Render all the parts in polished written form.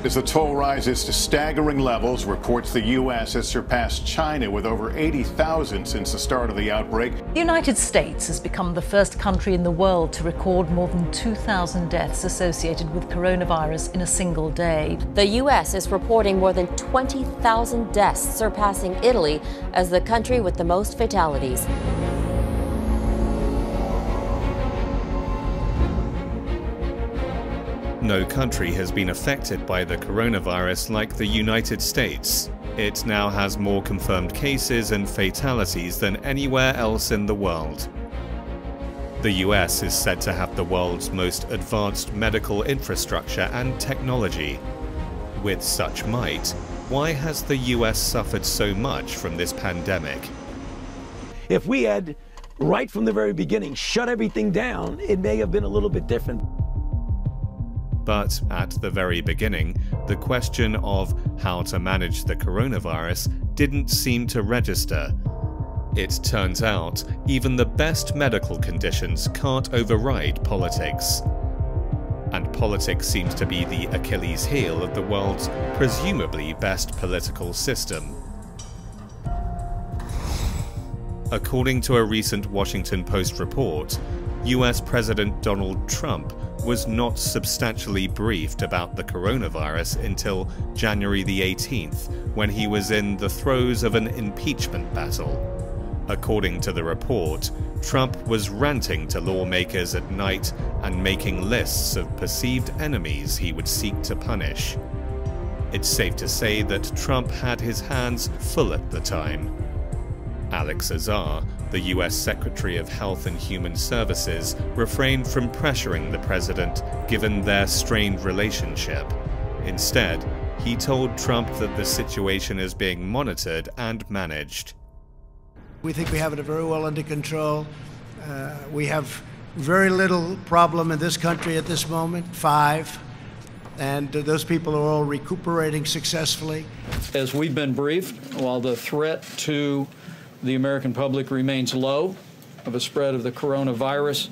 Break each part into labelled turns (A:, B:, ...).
A: As the toll rises to staggering levels, reports the U.S. has surpassed China with over 80,000 since the start of the outbreak.
B: The United States has become the first country in the world to record more than 2,000 deaths associated with coronavirus in a single day.
C: The U.S. is reporting more than 20,000 deaths, surpassing Italy as the country with the most fatalities.
D: No country has been affected by the coronavirus like the United States. It now has more confirmed cases and fatalities than anywhere else in the world. The US is said to have the world's most advanced medical infrastructure and technology. With such might, why has the US suffered so much from this pandemic?
E: If we had, right from the very beginning, shut everything down, it may have been a little bit different.
D: But at the very beginning, the question of how to manage the coronavirus didn't seem to register. It turns out even the best medical conditions can't override politics. And politics seems to be the Achilles heel of the world's presumably best political system. According to a recent Washington Post report, US President Donald Trump was not substantially briefed about the coronavirus until January the 18th, when he was in the throes of an impeachment battle. According to the report, Trump was ranting to lawmakers at night and making lists of perceived enemies he would seek to punish. It's safe to say that Trump had his hands full at the time. Alex Azar, the US Secretary of Health and Human Services, refrained from pressuring the president given their strained relationship. Instead, he told Trump that the situation is being monitored and managed.
F: We think we have it very well under control. We have very little problem in this country at this moment, 5. And those people are all recuperating successfully.
G: As we've been briefed, while the threat to the American public remains low of a spread of the coronavirus.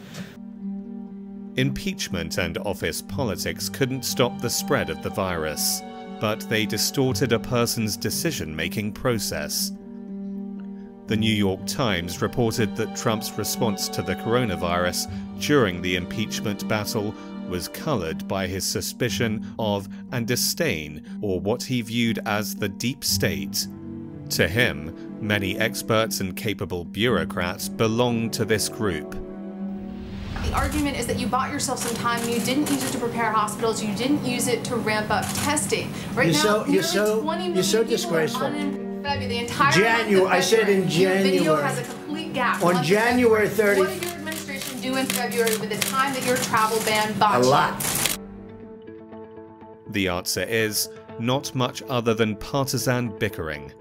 D: Impeachment and office politics couldn't stop the spread of the virus, but they distorted a person's decision-making process. The New York Times reported that Trump's response to the coronavirus during the impeachment battle was colored by his suspicion of and disdain or what he viewed as the deep state. To him, many experts and capable bureaucrats belong to this group.
H: The argument is that you bought yourself some time and you didn't use it to prepare hospitals, you didn't use it to ramp up testing. Right now,
F: you're so disgraceful.
H: The entire
F: January, I said in January.
H: Your video has a complete gap.
F: On January 30th.
H: What did your administration do in February with the time that your travel ban bought you?
F: A lot.
D: The answer is not much other than partisan bickering.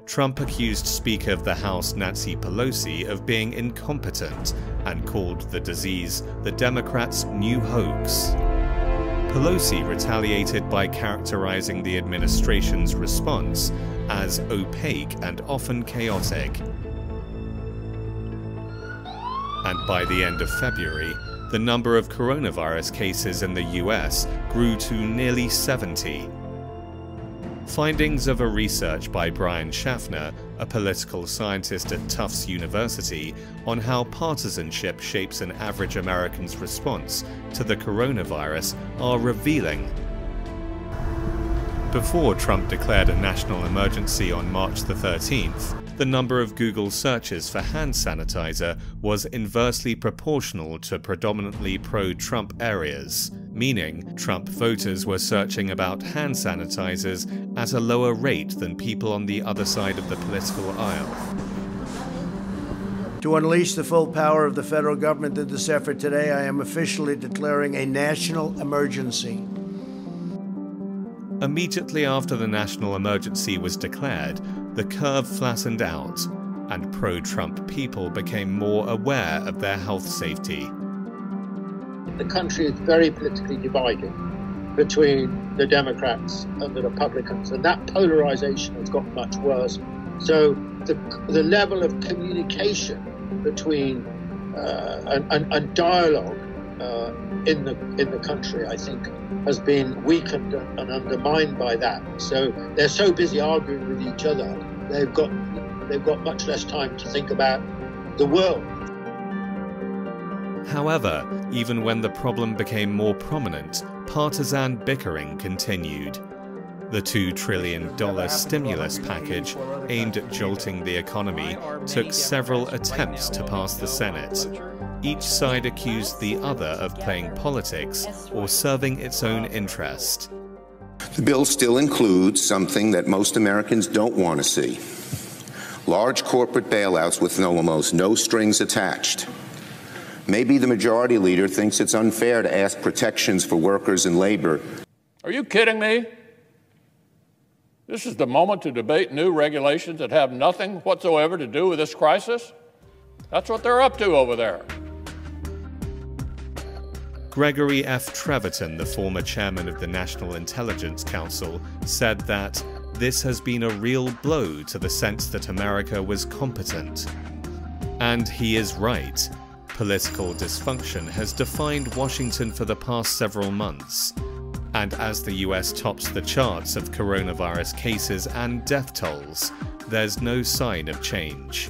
D: Trump accused Speaker of the House Nancy Pelosi of being incompetent and called the disease the Democrats' new hoax. Pelosi retaliated by characterizing the administration's response as opaque and often chaotic. And by the end of February, the number of coronavirus cases in the US grew to nearly 70. Findings of a research by Brian Schaffner, a political scientist at Tufts University, on how partisanship shapes an average American's response to the coronavirus are revealing. Before Trump declared a national emergency on March the 13th, the number of Google searches for hand sanitizer was inversely proportional to predominantly pro-Trump areas, meaning Trump voters were searching about hand sanitizers at a lower rate than people on the other side of the political aisle.
F: To unleash the full power of the federal government in this effort today, I am officially declaring a national emergency.
D: Immediately after the national emergency was declared, the curve flattened out, and pro-Trump people became more aware of their health safety.
I: The country is very politically divided between the Democrats and the Republicans, and that polarization has gotten much worse. So the level of communication between and dialogue in the country, I think, has been weakened and undermined by that. So they're so busy arguing with each other, they've got much less time to think about the world.
D: However, even when the problem became more prominent, partisan bickering continued. The $2 trillion stimulus package aimed at jolting the economy took several attempts to pass the Senate. Each side accused the other of playing politics or serving its own interest.
J: The bill still includes something that most Americans don't want to see: large corporate bailouts with almost no strings attached. Maybe the majority leader thinks it's unfair to ask protections for workers and labor.
K: Are you kidding me? This is the moment to debate new regulations that have nothing whatsoever to do with this crisis? That's what they're up to over there.
D: Gregory F. Treverton, the former chairman of the National Intelligence Council, said that this has been a real blow to the sense that America was competent. And he is right. Political dysfunction has defined Washington for the past several months. And as the US tops the charts of coronavirus cases and death tolls, there's no sign of change.